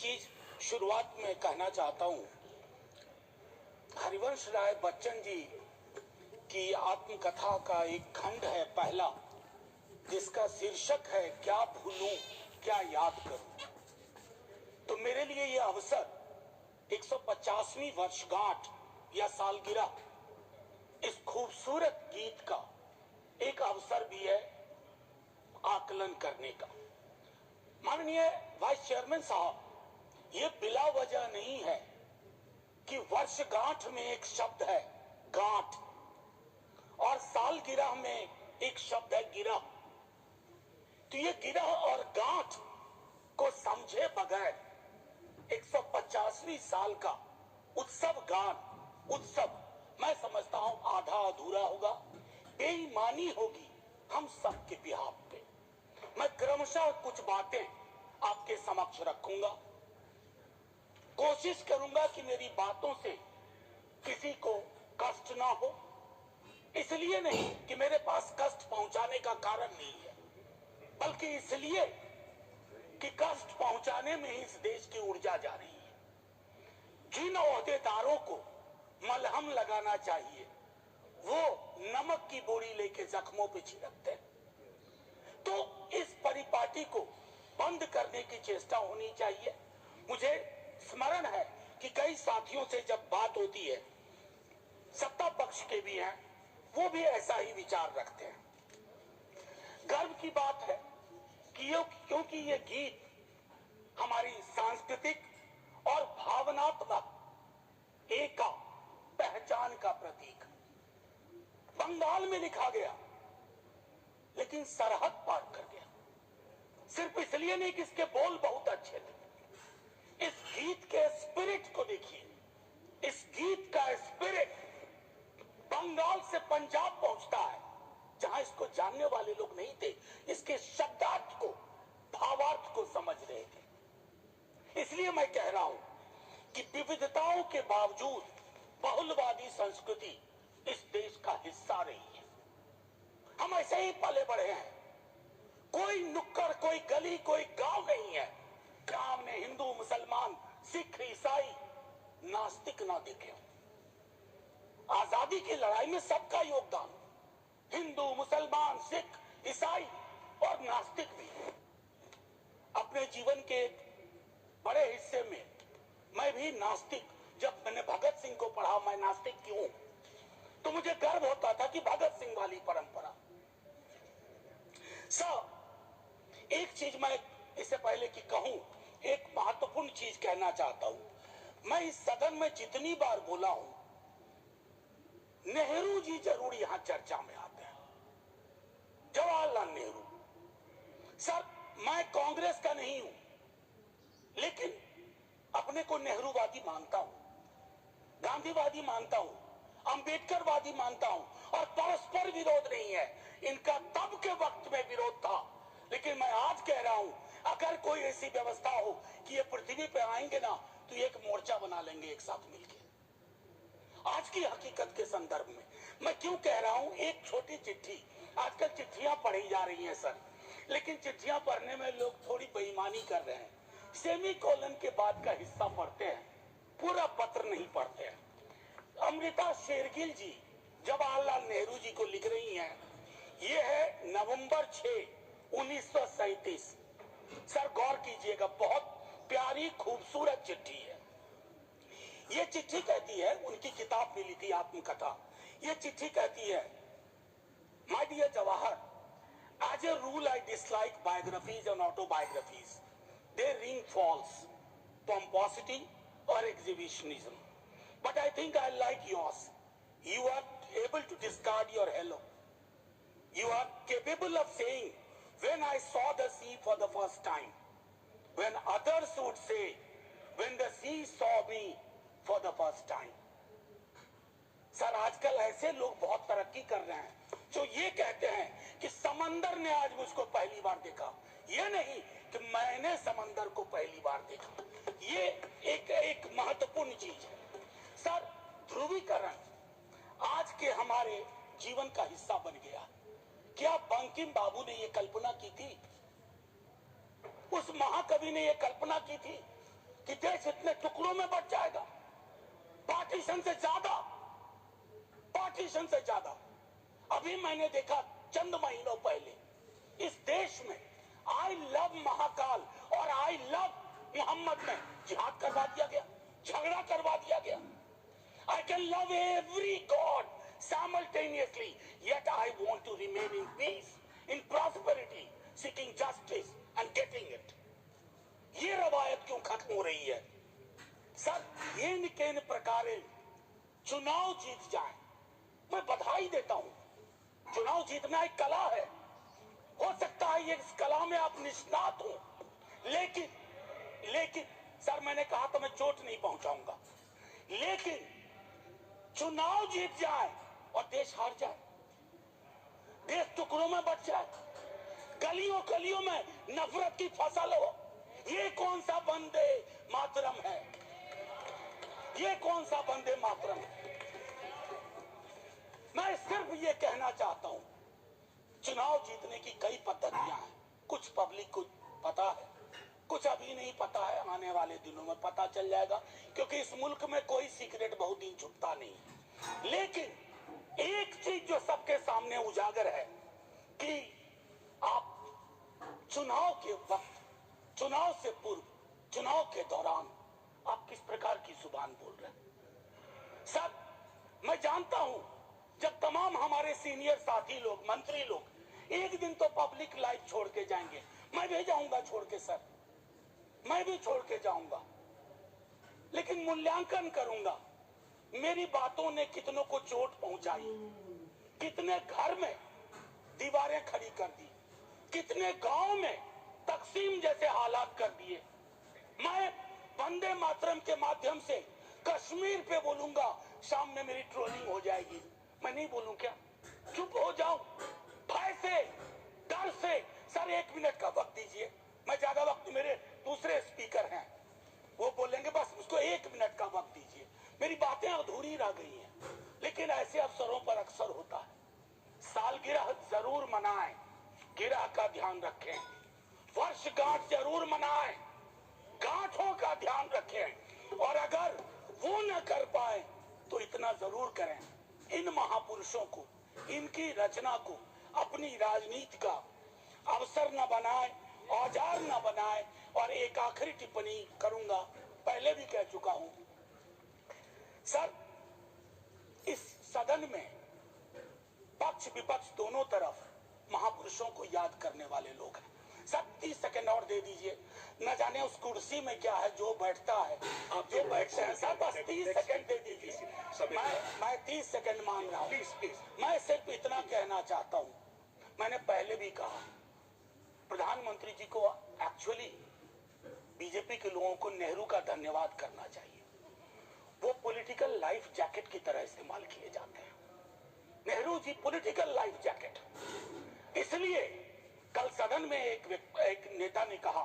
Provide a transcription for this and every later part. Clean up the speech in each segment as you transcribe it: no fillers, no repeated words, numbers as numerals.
चीज शुरुआत में कहना चाहता हूं। हरिवंश राय बच्चन जी की आत्मकथा का एक खंड है पहला, जिसका शीर्षक है क्या भूलूं क्या याद करूं। तो मेरे लिए यह अवसर 150वीं वर्षगांठ या सालगिरह इस खूबसूरत गीत का एक अवसर भी है आकलन करने का। माननीय वाइस चेयरमैन साहब, ये बिला वजह नहीं है कि वर्षगांठ में एक शब्द है गांठ और सालगिरह में एक शब्द है गिरह। तो ये गिरह और गांठ को समझे बगैर 150वीं साल का उत्सव गान उत्सव मैं समझता हूं आधा अधूरा होगा, बेईमानी होगी हम सबके बिहाफ पे। मैं क्रमशः कुछ बातें आपके समक्ष रखूंगा, कोशिश करूंगा कि मेरी बातों से किसी को कष्ट ना हो। इसलिए नहीं कि मेरे पास कष्ट पहुंचाने का कारण नहीं है, बल्कि इसलिए कि कष्ट पहुंचाने में इस देश की ऊर्जा जा रही है। जिन ओहदेदारों को मलहम लगाना चाहिए वो नमक की बोरी लेके जख्मों पे छिड़कते हैं। तो इस परिपाटी को बंद करने की चेष्टा होनी चाहिए। मुझे स्मरण है कि कई साथियों से जब बात होती है, सत्ता पक्ष के भी हैं, वो भी ऐसा ही विचार रखते हैं। गर्व की बात है कि क्योंकि ये गीत हमारी सांस्कृतिक और भावनात्मक एका पहचान का प्रतीक। बंगाल में लिखा गया लेकिन सरहद पार कर गया, सिर्फ इसलिए नहीं कि इसके बोल बहुत अच्छे थे। इस गीत के स्पिरिट को देखिए, इस गीत का स्पिरिट बंगाल से पंजाब पहुंचता है, जहां इसको जानने वाले लोग नहीं थे, इसके शब्दार्थ को भावार्थ को समझ रहे थे। इसलिए मैं कह रहा हूं कि विविधताओं के बावजूद बहुलवादी संस्कृति इस देश का हिस्सा रही है। हम ऐसे ही पले बढ़े हैं। कोई नुक्कड़, कोई गली, कोई गांव नहीं है गांव में हिंदू, मुसलमान, सिख, ईसाई, नास्तिक ना दिखे। आजादी की लड़ाई में सबका योगदान, हिंदू, मुसलमान, सिख, ईसाई और नास्तिक भी। अपने जीवन के एक बड़े हिस्से में मैं भी नास्तिक, जब मैंने भगत सिंह को पढ़ा मैं नास्तिक क्यों, तो मुझे गर्व होता था कि भगत सिंह वाली परंपरा। एक चीज मैं इससे पहले कि कहूं, एक महत्वपूर्ण चीज कहना चाहता हूं। मैं इस सदन में जितनी बार बोला हूं, नेहरू जी जरूर यहां चर्चा में आते हैं। जवाहरलाल नेहरू सर, मैं कांग्रेस का नहीं हूं, लेकिन अपने को नेहरूवादी मानता हूं, गांधीवादी मानता हूं, अंबेडकरवादी मानता हूं, और परस्पर विरोध नहीं है। इनका तब के वक्त में विरोध था, लेकिन मैं आज कह रहा हूं अगर कोई ऐसी व्यवस्था हो कि ये पृथ्वी पे आएंगे ना, तो एक मोर्चा बना लेंगे एक साथ मिलकर। आज की हकीकत के संदर्भ में मैं क्यों कह रहा हूं, एक छोटी चिट्ठी, आजकल चिट्ठियां पढ़ी जा रही हैं सर, लेकिन चिट्ठियां पढ़ने में लोग थोड़ी बेईमानी कर रहे हैं। सेमी कोलन के बाद का हिस्सा पढ़ते हैं, पूरा पत्र नहीं पढ़ते हैं। अमृता शेरगिल जी जवाहरलाल नेहरू जी को लिख रही हैं, ये है नवंबर 6, 1937। सर गौर कीजिएगा, बहुत प्यारी खूबसूरत चिट्ठी है। ये चिट्ठी कहती है, उनकी किताब मिली थी आत्मकथा, ये चिट्ठी कहती है, my dear Jawahar, as a rule I dislike biographies and autobiographies, they ring false, pomposity or exhibitionism. But I think I like yours. You are able to discard your hello. You are capable of saying, when I saw the sea for the first time, when others would say, when the sea saw me for the first time. Sir आजकल ऐसे लोग बहुत तरक्की कर रहे हैं जो ये कहते हैं कि समंदर ने आज मुझको पहली बार देखा, ये नहीं कि मैंने समंदर को पहली बार देखा। ये एक महत्वपूर्ण चीज है सर। ध्रुवीकरण आज के हमारे जीवन का हिस्सा बन गया। क्या बंकिम बाबू ने ये कल्पना की थी? उस महाकवि ने ये कल्पना की थी कि देश इतने टुकड़ों में बट जाएगा, पार्टीशन से ज्यादा, पार्टीशन से ज्यादा। अभी मैंने देखा चंद महीनों पहले इस देश में आई लव महाकाल और आई लव मोहम्मद में जिहाद करवा दिया गया, झगड़ा करवा दिया गया। I can love every God simultaneously, yet I want to remain in peace, in prosperity, seeking justice and getting it. ये रवायत क्यों खत्म हो रही है? सर, ये निकेन प्रकारे चुनाव जीत जाए, मैं बधाई देता हूं। चुनाव जीतना एक कला है, हो सकता है ये इस कला में आप निष्णात हो, लेकिन सर मैंने कहा तो मैं चोट नहीं पहुंचाऊंगा, लेकिन चुनाव जीत जाए और देश हार जाए, देश टुकड़ों में बट जाए, गलियों गलियों में नफरत की फसल हो, ये कौन सा वंदे मातरम है? ये कौन सा वंदे मातरम है? मैं सिर्फ ये कहना चाहता हूं, चुनाव जीतने की कई पद्धतियां हैं, कुछ पब्लिक को पता है, कुछ अभी नहीं पता है, आने वाले दिनों में पता चल जाएगा, क्योंकि इस मुल्क में कोई सीक्रेट बहुत दिन छुपता नहीं है। लेकिन एक चीज जो सबके सामने उजागर है कि आप चुनाव के वक्त, चुनाव से पूर्व, चुनाव के दौरान आप किस प्रकार की जुबान बोल रहे हैं। सर, मैं जानता हूं जब तमाम हमारे सीनियर साथी लोग, मंत्री लोग एक दिन तो पब्लिक लाइफ छोड़ के जाएंगे, मैं भी जाऊंगा छोड़ के सर, मैं भी छोड़ के जाऊंगा, लेकिन मूल्यांकन करूंगा मेरी बातों ने कितनों को चोट पहुंचाई, कितने घर में दीवारें खड़ी कर दी, कितने गांव में तकसीम जैसे हालात कर दिए। मैं वंदे मातरम के माध्यम से कश्मीर पे बोलूंगा, शाम में मेरी ट्रोलिंग हो जाएगी, मैं नहीं बोलूं क्या? चुप हो जाऊं भय से, डर से? सर 1 मिनट का वक्त दीजिए, मैं ज्यादा वक्त, मेरे दूसरे स्पीकर हैं वो बोलेंगे, बस उसको 1 मिनट का वक्त दीजिए, मेरी बातें अधूरी रह गई हैं। लेकिन ऐसे अवसरों पर अक्सर होता है, सालगिरह जरूर मनाएं, गिरह का ध्यान रखें, वर्षगांठ जरूर मनाएं, गांठों का ध्यान रखें, और अगर वो न कर पाए तो इतना जरूर करें, इन महापुरुषों को, इनकी रचना को अपनी राजनीति का अवसर न बनाए, औजार न बनाए। और एक आखिरी टिप्पणी करूंगा, पहले भी कह चुका हूं, सर इस सदन में पक्ष विपक्ष दोनों तरफ महापुरुषों को याद करने वाले लोग हैं। सर 30 सेकंड और दे दीजिए, न जाने उस कुर्सी में क्या है, जो बैठता है, आप जो बैठते हैं, सर बस 30 सेकंड दे दीजिए, मैं 30 सेकंड मांग रहा हूँ। मैं सिर्फ इतना कहना चाहता हूँ, मैंने पहले भी कहा, प्रधानमंत्री जी को एक्चुअली बीजेपी के लोगों को नेहरू का धन्यवाद करना चाहिए, वो पॉलिटिकल लाइफ जैकेट की तरह इस्तेमाल किए जाते हैं। Nehru ji political life jacket, इसलिए कल सदन में एक नेता ने कहा,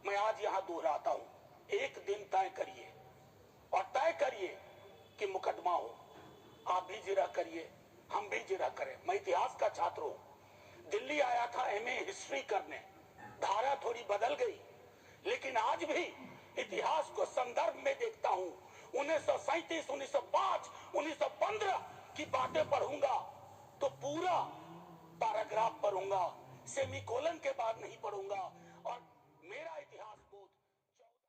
मैं आज यहां दोहराता हूं, एक दिन तय करिए और तय करिए कि मुकदमा हो, आप भी जिरा करिए, हम भी जिरा करें। मैं इतिहास का छात्र हूं, दिल्ली आया था एमए हिस्ट्री करने, धारा थोड़ी बदल गई, लेकिन आज भी इतिहास को संदर्भ में देखता हूं। 1937, 1905, 1915 की बातें पढ़ूंगा तो पूरा पैराग्राफ पढ़ूंगा, सेमीकोलन के बाद नहीं पढ़ूंगा।